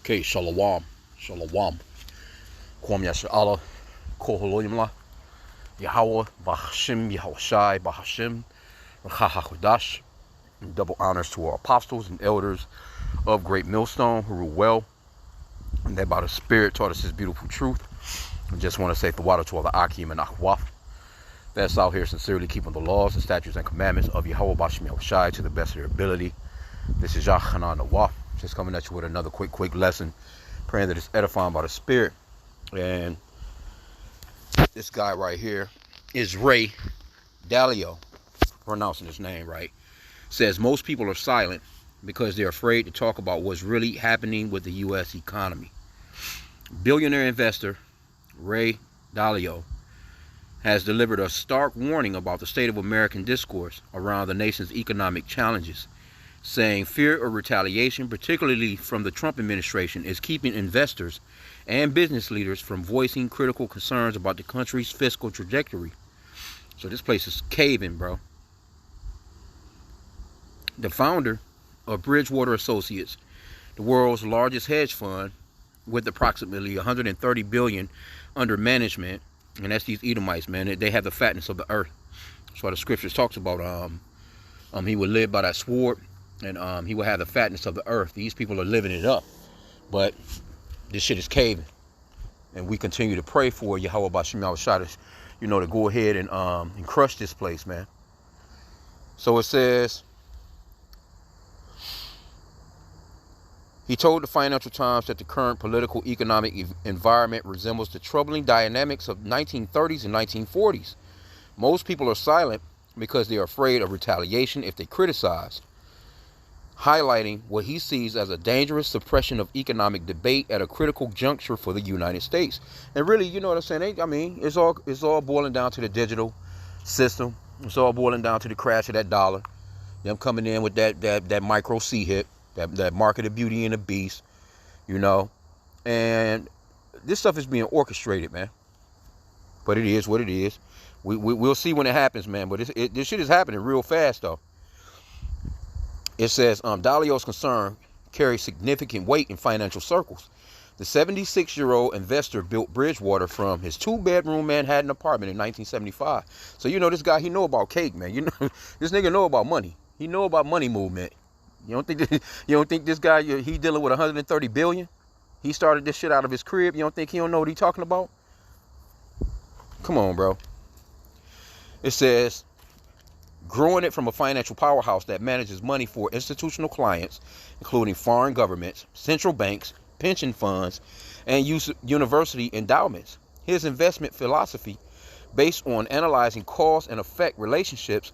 Okay, shalom, shalom. Kwam Yasha Allah, Koholoyimla, Yahweh, Bahashim, Yahushai, Bahashim, Rachahachudash. Double honors to our apostles and elders of Great Millstone who rule well, and that by the Spirit taught us His beautiful truth. I just want to say the water to all the H.I.M and H.I.M that's out here sincerely keeping the laws, the statutes, and commandments of Yahweh Bashim Yahushai to the best of their ability. This is Yachanan Nawaf, just coming at you with another quick lesson, praying that it's edifying by the Spirit. And this guy right here is Ray Dalio, pronouncing his name right, says most people are silent because they're afraid to talk about what's really happening with the U.S. economy. Billionaire investor Ray Dalio has delivered a stark warning about the state of American discourse around the nation's economic challenges, saying fear of retaliation, particularly from the Trump administration, is keeping investors and business leaders from voicing critical concerns about the country's fiscal trajectory. So this place is caving, bro. The founder of Bridgewater Associates, the world's largest hedge fund with approximately 130 billion under management, and that's these Edomites, man. They have the fatness of the earth. That's why the scriptures talks about he would live by that sword, and he will have the fatness of the earth. These people are living it up, but this shit is caving, and we continue to pray for Yahweh Bashim Yahushai, to go ahead and crush this place, man. So it says, he told the Financial Times that the current political economic environment resembles the troubling dynamics of 1930s and 1940s. Most people are silent because they are afraid of retaliation if they criticize, highlighting what he sees as a dangerous suppression of economic debate at a critical juncture for the United States. And really, you know what I'm saying? It's all boiling down to the digital system. It's all boiling down to the crash of that dollar. Them coming in with that micro C hit. That market of Beauty and the Beast, and this stuff is being orchestrated, man. But it is what it is. We'll see when it happens, man. But this shit is happening real fast, though. It says, Dalio's concern carries significant weight in financial circles. The 76-year-old investor built Bridgewater from his 2-bedroom Manhattan apartment in 1975. So this guy, he know about cake, man. This nigga know about money. He know about money movement. You don't think this guy, he dealing with 130 billion? He started this shit out of his crib. You don't think he don't know what he talking about? Come on, bro. It says, growing it from a financial powerhouse that manages money for institutional clients, including foreign governments, central banks, pension funds, and university endowments. His investment philosophy, based on analyzing cause and effect relationships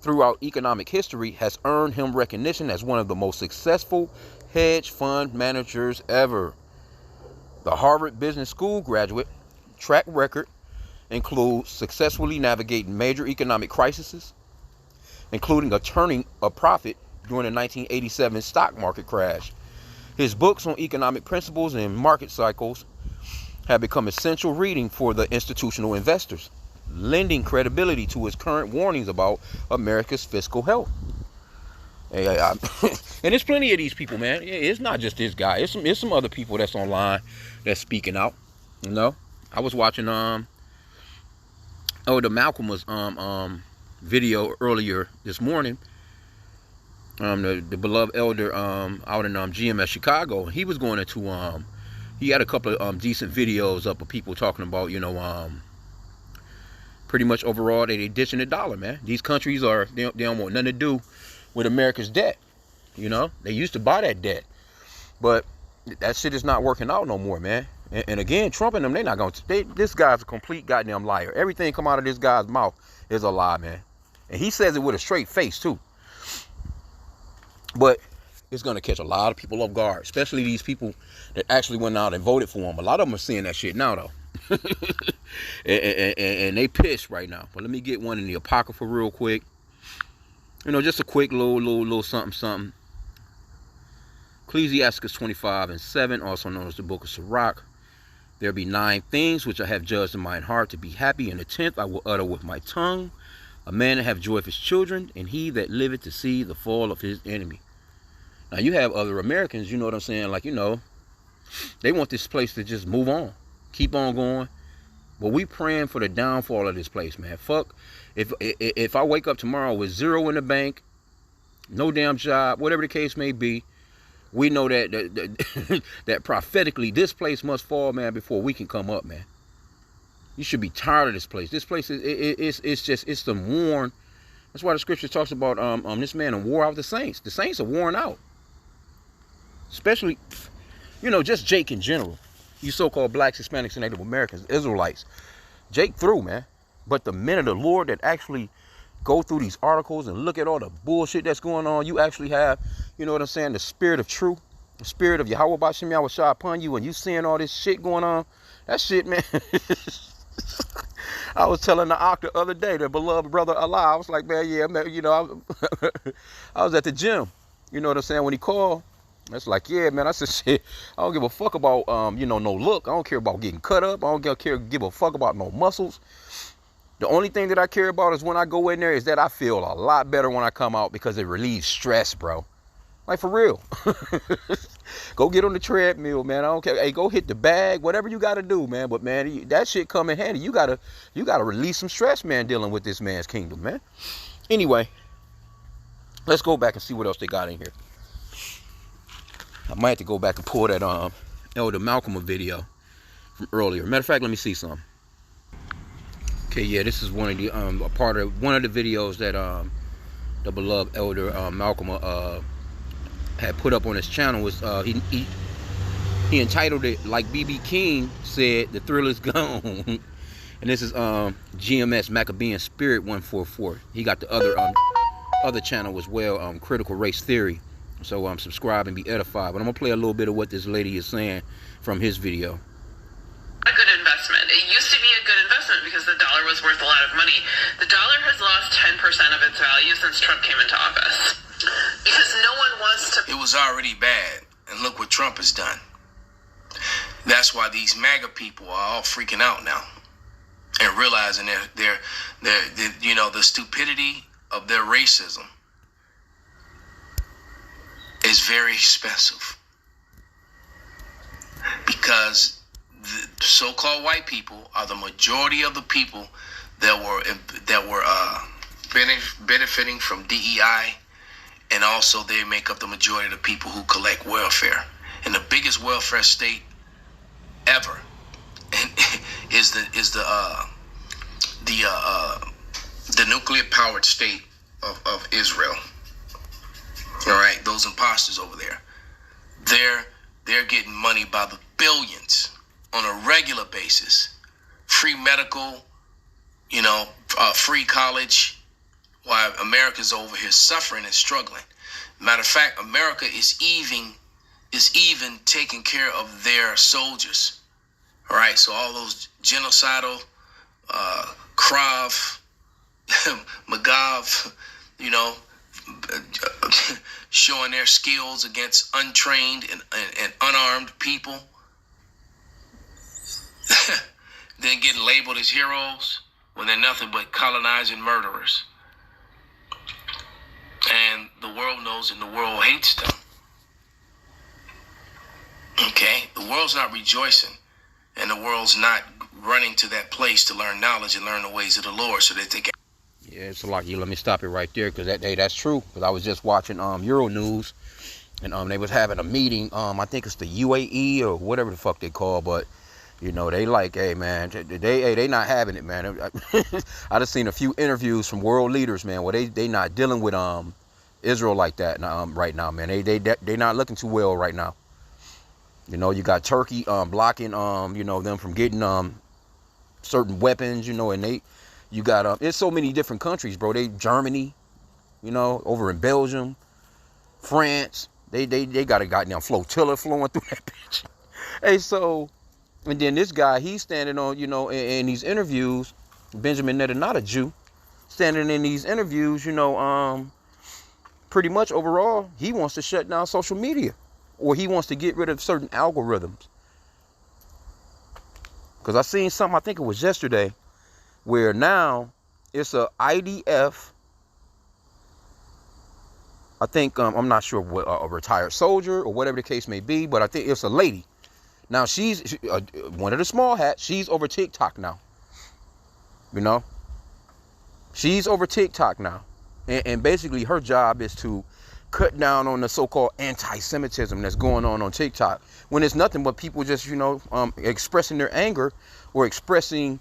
throughout economic history, has earned him recognition as one of the most successful hedge fund managers ever. The Harvard Business School graduate track record includes successfully navigating major economic crises, including turning a profit during the 1987 stock market crash. His books on economic principles and market cycles have become essential reading for the institutional investors, lending credibility to his current warnings about America's fiscal health. And there's plenty of these people, man. It's not just this guy. It's some other people that's online that's speaking out. I was watching the Malcolm was video earlier this morning. The beloved elder out in GMS Chicago. He was going into he had a couple of decent videos up of people talking about pretty much overall they ditching the dollar, man. These countries they don't want nothing to do with America's debt. They used to buy that debt, but that shit is not working out no more, man. And again, Trump and them, they not going to. This guy's a complete goddamn liar. Everything come out of this guy's mouth is a lie, man. And he says it with a straight face too. But it's going to catch a lot of people off guard, especially these people that actually went out and voted for him. A lot of them are seeing that shit now, though. and they pissed right now. But let me get one in the Apocrypha real quick. Just a quick little something. Ecclesiastes 25:7, also known as the Book of Sirach. There be 9 things which I have judged in mine heart to be happy, and the 10th I will utter with my tongue. A man that have joy of his children, and he that liveth to see the fall of his enemy. Now you have other Americans, you know what I'm saying, like They want this place to just move on, keep on going. But we praying for the downfall of this place, man. Fuck, if I wake up tomorrow with zero in the bank, no damn job, whatever the case may be, we know that that prophetically this place must fall, man, before we can come up, man. You should be tired of this place. This place it's them worn. That's why the scripture talks about this man and wore out the saints. The saints are worn out. Especially, just Jake in general. You so-called blacks, Hispanics, and Native Americans, Israelites. Jake through, man. But the men of the Lord that actually go through these articles and look at all the bullshit that's going on, you actually have, you know what I'm saying, the spirit of truth, the spirit of Yahweh B'Shem Yahweh Shah upon you, and you seeing all this shit going on. That shit, man. I was telling the Octa the other day, the beloved brother Allah, I was like, man, yeah, man, I was at the gym. You know what I'm saying? When he called, that's like, yeah, man. I said, shit, I don't give a fuck about, no look. I don't care about getting cut up. I don't give a fuck about no muscles. The only thing that I care about is when I go in there is that I feel a lot better when I come out because it relieves stress, bro. Like, for real. Go get on the treadmill, man. I don't care. Hey, go hit the bag, whatever you got to do, man. But, man, that shit come in handy. You gotta release some stress, man, dealing with this man's kingdom, man. Anyway, let's go back and see what else they got in here. I might have to go back and pull that Elder Malcolm video from earlier. Matter of fact, let me see some. Okay, yeah, this is one of the one of the videos that the beloved Elder Malcolm had put up on his channel. Was he entitled it, like B.B. King said, "The Thrill Is Gone." And this is GMS Maccabean Spirit 144. He got the other channel as well, Critical Race Theory. So subscribe and be edified. But I'm gonna play a little bit of what this lady is saying from his video. A good investment. It used to be a good investment because the dollar was worth a lot of money. The dollar has lost 10% of its value since Trump came into office. Because no one wants to... It was already bad, and look what Trump has done. That's why these MAGA people are all freaking out now and realizing they're the stupidity of their racism is very expensive, because the so-called white people are the majority of the people that were benefiting from DEI, and also they make up the majority of the people who collect welfare. And the biggest welfare state ever is the nuclear powered state of Israel. All right, those imposters over there, they're getting money by the billions on a regular basis. Free medical, free college, while America's over here suffering and struggling. Matter of fact, America is even taking care of their soldiers. All right, so all those genocidal, Krav, Magav, showing their skills against untrained and unarmed people, then getting labeled as heroes when they're nothing but colonizing murderers. And the world knows, and the world hates them. Okay? The world's not rejoicing, and the world's not running to that place to learn knowledge and learn the ways of the Lord so that they can... Yeah, it's like, let me stop it right there, because that's true. Because I was just watching Euro News, and they was having a meeting. I think it's the UAE or whatever the fuck they call, but they like, hey man, they not having it, man. I just seen a few interviews from world leaders, man, where they not dealing with Israel like that right now, man. They not looking too well right now. You got Turkey blocking them from getting certain weapons, and you got it's so many different countries, bro. Germany, over in Belgium, France, they got a goddamn flotilla flowing through that bitch. Hey, so, and then this guy, he's standing on, in these interviews, Benjamin Netanyahu, not a Jew, standing in these interviews, pretty much overall, he wants to shut down social media, or he wants to get rid of certain algorithms. Because I seen something, I think it was yesterday, where now it's a IDF, I think, I'm not sure what, a retired soldier or whatever the case may be, but I think it's a lady. Now she's one of the small hats. She's over TikTok now. You know, she's over TikTok now, and basically her job is to cut down on the so-called anti-Semitism that's going on TikTok, when it's nothing but people just, you know, expressing their anger or expressing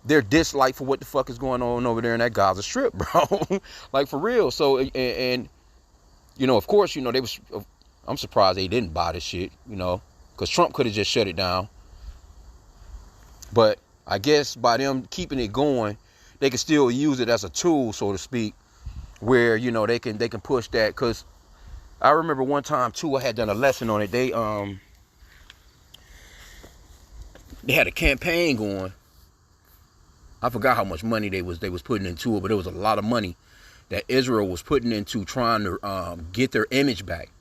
their dislike for what the fuck is going on over there in that Gaza Strip, bro. Like, for real. So, and you know, of course, you know, I'm surprised they didn't buy this shit, you know, because Trump could have just shut it down. But I guess by them keeping it going, they can still use it as a tool, so to speak, where, you know, they can push that. Because I remember one time too, I had done a lesson on it. They had a campaign going. I forgot how much money they was putting into it, but it was a lot of money that Israel was putting into trying to get their image back,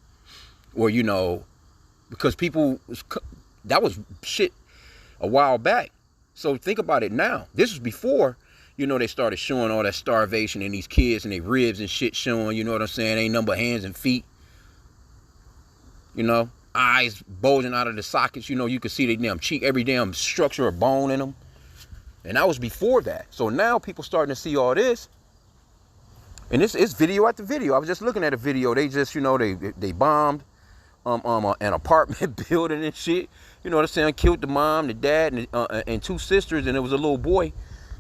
or, you know, because that was shit a while back. So think about it now. This was before, you know, they started showing all that starvation and these kids and their ribs and shit showing. You know what I'm saying? Ain't number hands and feet. You know, eyes bulging out of the sockets. You know, you could see their damn cheek, every damn structure of bone in them. And that was before that. So now people starting to see all this. And it's video after video. I was just looking at a video. They just, you know, they bombed an apartment building and shit. You know what I'm saying? Killed the mom, the dad, and two sisters. And there was a little boy,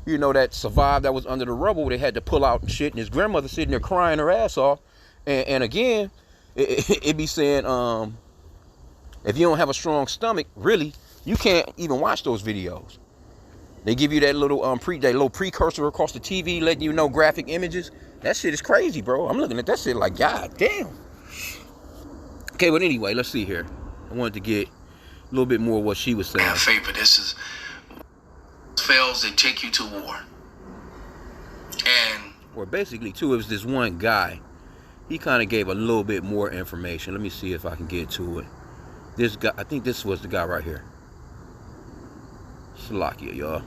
you know, that survived, that was under the rubble. They had to pull out and shit. And his grandmother sitting there crying her ass off. And again, it be saying, if you don't have a strong stomach, really, you can't even watch those videos. They give you that little precursor across the TV, letting you know graphic images. That shit is crazy, bro. I'm looking at that shit like, God damn. Okay, but anyway, let's see here. I wanted to get a little bit more of what she was saying. Favor, this is fails, they take you to war. And or basically, too, it was this one guy. He kind of gave a little bit more information. Let me see if I can get to it. This guy, I think this was the guy right here. Slovakia, y'all.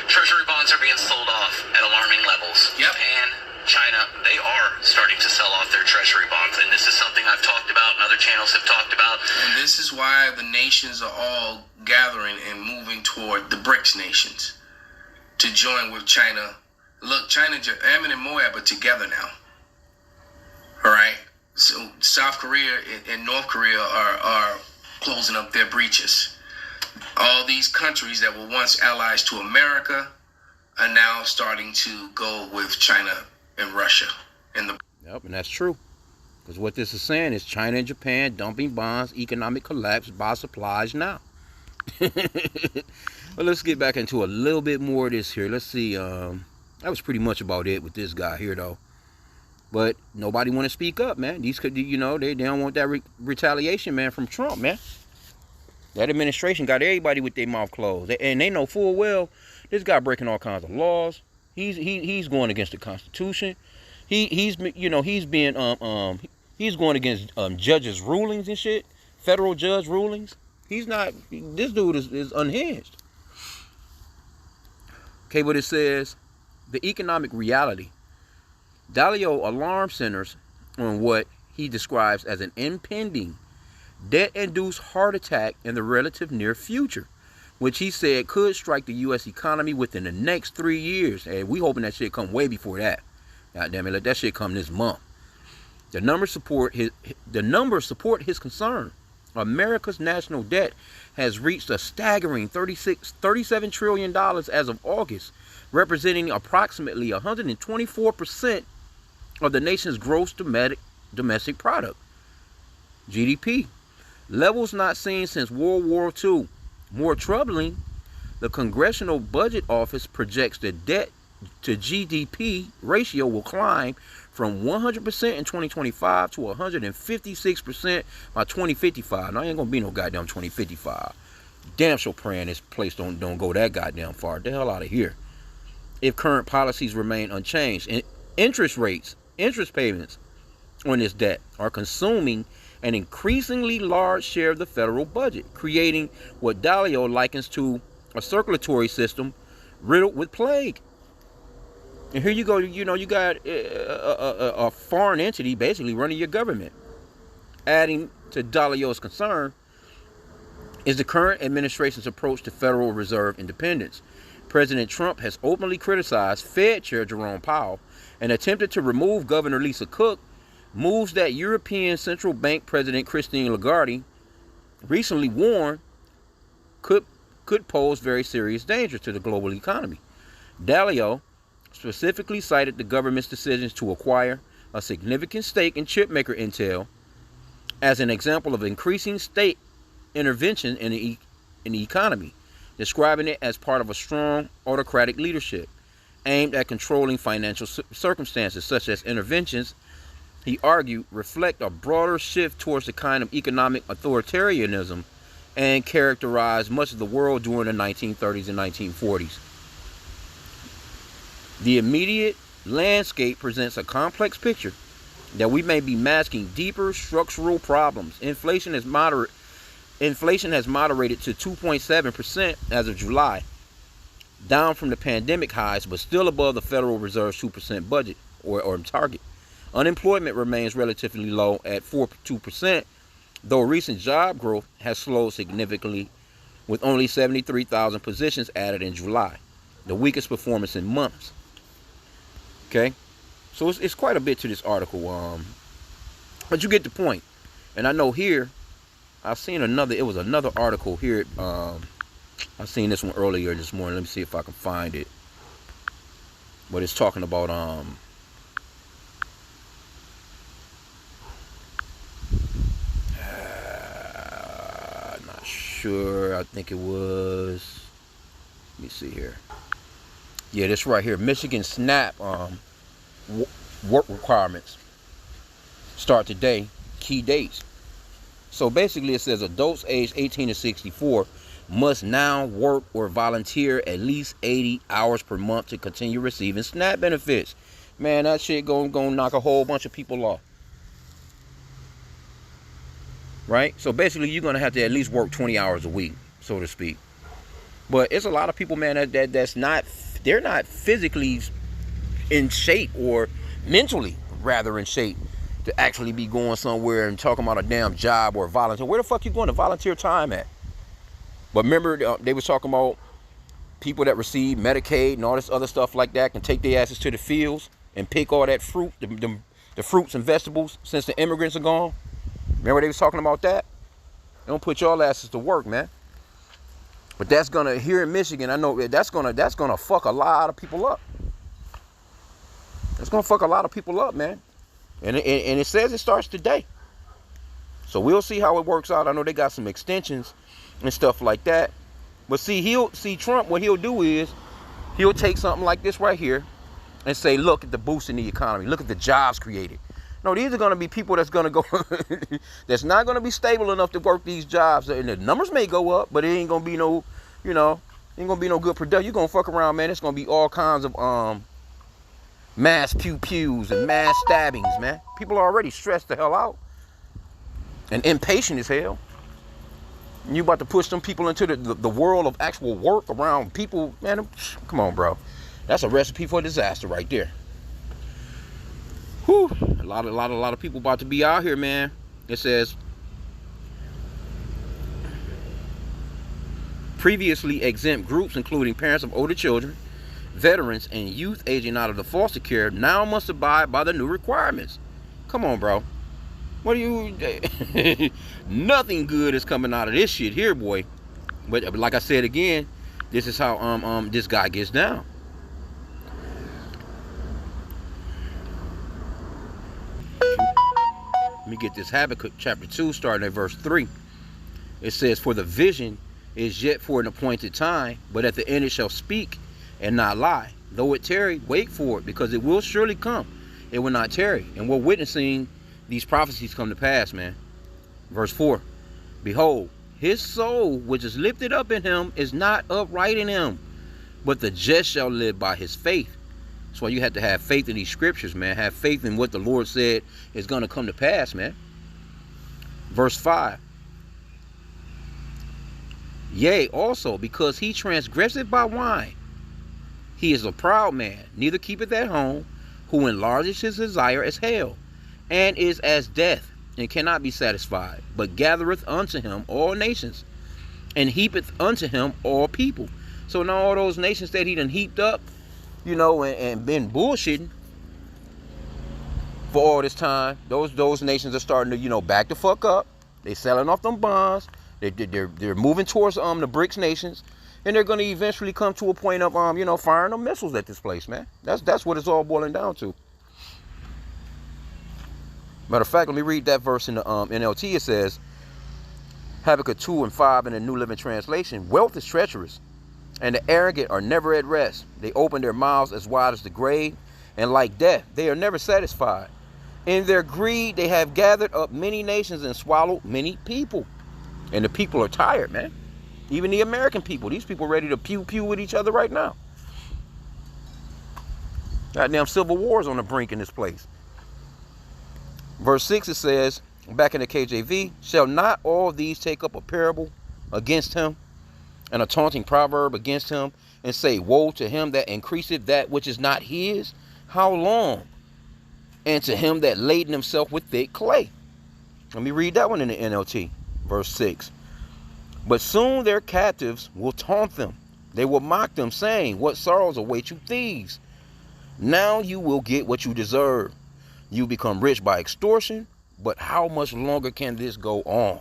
Treasury bonds are being sold off at alarming levels. Japan, China, they are starting to sell off their treasury bonds. And this is something I've talked about and other channels have talked about. And this is why the nations are all gathering and moving toward the BRICS nations to join with China. Look, China, Ammon and Moab are together now. All right? So South Korea and North Korea are closing up their breaches. All these countries that were once allies to America are now starting to go with China and Russia. Yep, and that's true. Because what this is saying is China and Japan dumping bonds, economic collapse, buy supplies now. But let's get back into a little bit more of this here. Let's see. That was pretty much about it with this guy here, though. But nobody want to speak up, man. These could, you know, they don't want that retaliation, man, from Trump, man. That administration got everybody with their mouth closed, and they know full well this guy breaking all kinds of laws. He's going against the Constitution. He's going against judges' rulings and shit, federal judge rulings. He's not. This dude is unhinged. Okay, but it says the economic reality. Dalio alarm centers on what he describes as an impending debt-induced heart attack in the relative near future, which he said could strike the U.S. economy within the next 3 years. And we hoping that shit come way before that. God damn it, let that shit come this month. The numbers support his concern. America's national debt has reached a staggering $37 trillion as of August, representing approximately 124% of the nation's gross domestic product, GDP. Levels not seen since World War II. More troubling, the Congressional Budget Office projects the debt to GDP ratio will climb from 100% in 2025 to 156% by 2055. Now, ain't gonna be no goddamn 2055. Damn sure praying this place don't go that goddamn far. The hell out of here. If current policies remain unchanged. And interest payments on this debt are consuming an increasingly large share of the federal budget, creating what Dalio likens to a circulatory system riddled with plague. And here you go, you know, you got a foreign entity basically running your government. Adding to Dalio's concern is the current administration's approach to Federal Reserve independence. President Trump has openly criticized Fed Chair Jerome Powell and attempted to remove Governor Lisa Cook, moves that European Central Bank President Christine Lagarde recently warned could pose very serious danger to the global economy. Dalio specifically cited the government's decisions to acquire a significant stake in chipmaker Intel as an example of increasing state intervention in the economy, describing it as part of a strong autocratic leadership aimed at controlling financial circumstances. Such as interventions, he argued, reflect a broader shift towards the kind of economic authoritarianism and characterized much of the world during the 1930s and 1940s. The immediate landscape presents a complex picture that we may be masking deeper structural problems. Inflation has moderated to 2.7% as of July, down from the pandemic highs, but still above the Federal Reserve's 2% budget or target. Unemployment remains relatively low at 4.2%, though recent job growth has slowed significantly, with only 73,000 positions added in July, the weakest performance in months. Okay, so it's quite a bit to this article, but you get the point. And I know here, I've seen another article here. I've seen this one earlier this morning. Let me see if I can find it. But it's talking about not sure. I think it was. Let me see here. Yeah, this right here. Michigan SNAP work requirements start today. Key dates. So basically, it says adults aged 18 to 64 must now work or volunteer at least 80 hours per month to continue receiving SNAP benefits. Man, that shit gonna knock a whole bunch of people off. Right? So basically, you're gonna have to at least work 20 hours a week, so to speak. But it's a lot of people, man, that's not, they're not physically in shape, or mentally rather in shape, to actually be going somewhere and talking about a damn job or volunteer. Where the fuck you going to volunteer time at? But remember, they was talking about people that receive Medicaid and all this other stuff like that can take their asses to the fields and pick all that fruit, the fruits and vegetables, since the immigrants are gone. Remember they was talking about that? They don't put y'all asses to work, man. But that's gonna, here in Michigan, I know that's gonna fuck a lot of people up. It's gonna fuck a lot of people up, man. And it says it starts today. So we'll see how it works out. I know they got some extensions and stuff like that. But see Trump, what he'll do is he'll take something like this right here and say, look at the boost in the economy. Look at the jobs created. No, these are going to be people that's going to go, that's not going to be stable enough to work these jobs. And the numbers may go up, but it ain't going to be no, ain't going to be no good production. You're going to fuck around, man. It's going to be all kinds of mass pew-pews and mass stabbings, man. People are already stressed the hell out and impatient as hell. And you about to push them people into the world of actual work around people, man. Come on, bro. That's a recipe for disaster right there. Whew. A lot of people about to be out here, man. It says previously exempt groups, including parents of older children, veterans, and youth aging out of the foster care, now must abide by the new requirements. Come on, bro. What are you? Nothing good is coming out of this shit here, boy. But like I said again, this is how this guy gets down. Let me get this Habakkuk chapter 2 starting at verse 3. It says, for the vision is yet for an appointed time, but at the end it shall speak and not lie. Though it tarry, wait for it, because it will surely come. It will not tarry. And we're witnessing these prophecies come to pass, man. Verse 4. Behold, his soul which is lifted up in him is not upright in him, but the just shall live by his faith. That's why you have to have faith in these scriptures, man. Have faith in what the Lord said is going to come to pass, man. Verse 5. Yea, also, because he transgresseth by wine. He is a proud man, neither keepeth at home, who enlarges his desire as hell, and is as death. and cannot be satisfied, but gathereth unto him all nations, and heapeth unto him all people. So now all those nations that he done heaped up, and been bullshitting for all this time, those nations are starting to, back the fuck up. They selling off them bonds. They're moving towards the BRICS nations, and they're going to eventually come to a point of firing them missiles at this place, man. That's what it's all boiling down to. Matter of fact, let me read that verse in the NLT. It says, Habakkuk 2:5 in the New Living Translation, wealth is treacherous, and the arrogant are never at rest. They open their mouths as wide as the grave, and like death, they are never satisfied. In their greed, they have gathered up many nations and swallowed many people. And the people are tired, man. Even the American people. These people ready to pew-pew with each other right now. Goddamn civil wars on the brink in this place. Verse 6, it says, back in the KJV, shall not all these take up a parable against him, and a taunting proverb against him, and say, woe to him that increaseth that which is not his? How long? And to him that laden himself with thick clay. Let me read that one in the NLT. Verse 6. But soon their captives will taunt them. They will mock them, saying, what sorrows await you thieves? Now you will get what you deserve. You become rich by extortion, but how much longer can this go on?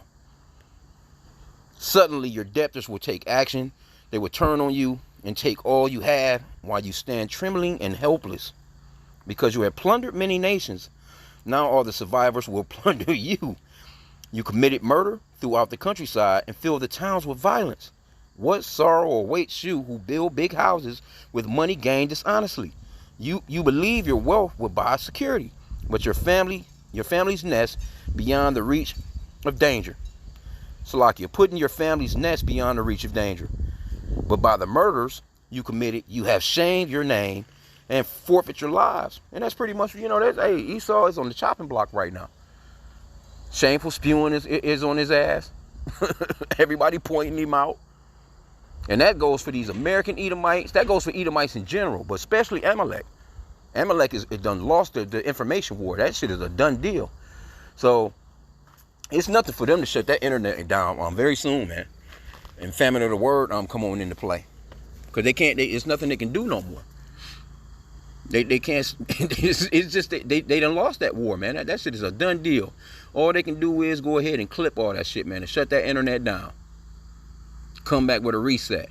Suddenly your debtors will take action. They will turn on you and take all you have while you stand trembling and helpless. Because you have plundered many nations, now all the survivors will plunder you. You committed murder throughout the countryside and filled the towns with violence. What sorrow awaits you who build big houses with money gained dishonestly? You believe your wealth will buy security, but your family's nest beyond the reach of danger. So like you're putting your family's nest beyond the reach of danger. But by the murders you committed, you have shamed your name and forfeit your lives. And that's pretty much, Esau is on the chopping block right now. Shameful spewing is on his ass. Everybody pointing him out. And that goes for these American Edomites. That goes for Edomites in general, but especially Amalek. Amalek is done lost the information war. That shit is a done deal. So it's nothing for them to shut that internet down very soon, man. And famine of the word come on into play. Because it's nothing they can do no more. They can't. It's just they done lost that war, man. That shit is a done deal. All they can do is go ahead and clip all that shit, man, and shut that internet down. Come back with a reset.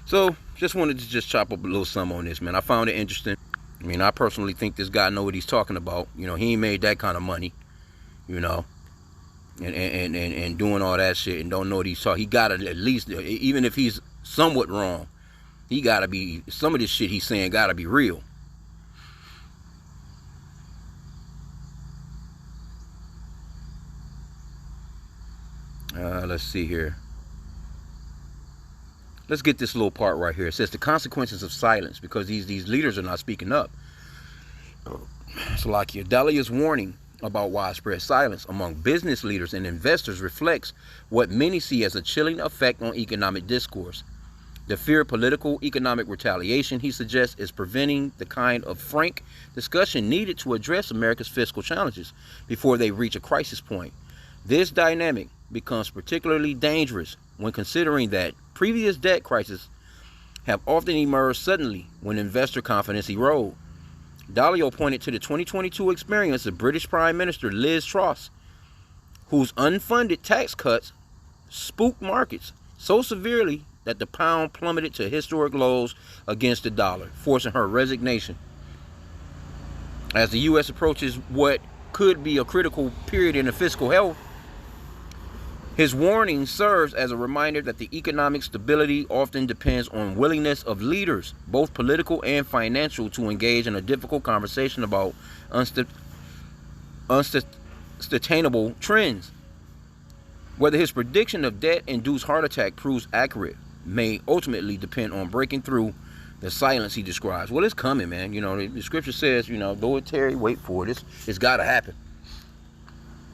So just wanted to just chop up a little something on this, man. I found it interesting. I mean, I personally think this guy know what he's talking about. He ain't made that kind of money, and doing all that shit and don't know what he's talking. He gotta at least, even if he's somewhat wrong, he gotta be, some of this shit he's saying gotta be real. Let's see here. Let's get this little part right here. It says the consequences of silence, because these leaders are not speaking up. So like Dalio's warning about widespread silence among business leaders and investors reflects what many see as a chilling effect on economic discourse. The fear of political economic retaliation, he suggests, is preventing the kind of frank discussion needed to address America's fiscal challenges before they reach a crisis point. This dynamic becomes particularly dangerous when considering that previous debt crises have often emerged suddenly when investor confidence erodes. Dalio pointed to the 2022 experience of British Prime Minister Liz Truss, whose unfunded tax cuts spooked markets so severely that the pound plummeted to historic lows against the dollar, forcing her resignation. As the U.S. approaches what could be a critical period in the fiscal health, his warning serves as a reminder that the economic stability often depends on willingness of leaders, both political and financial, to engage in a difficult conversation about unsustainable trends. Whether his prediction of debt-induced heart attack proves accurate may ultimately depend on breaking through the silence he describes. Well, it's coming, man. The scripture says, though it tarry, wait for it. It's got to happen.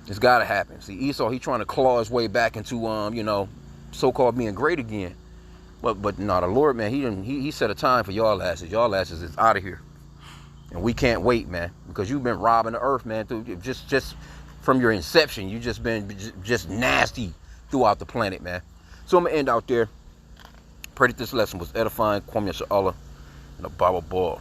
It's got to happen. See, Esau, he trying to claw his way back into, so-called being great again. But no, the Lord, man, he set a time for y'all asses. Y'all asses is out of here. And we can't wait, man, because you've been robbing the earth, man. Just from your inception, you just been just nasty throughout the planet, man. So I'm gonna end out there. Pray that this lesson was edifying. Kwame Yasha Allah and a Bible ball.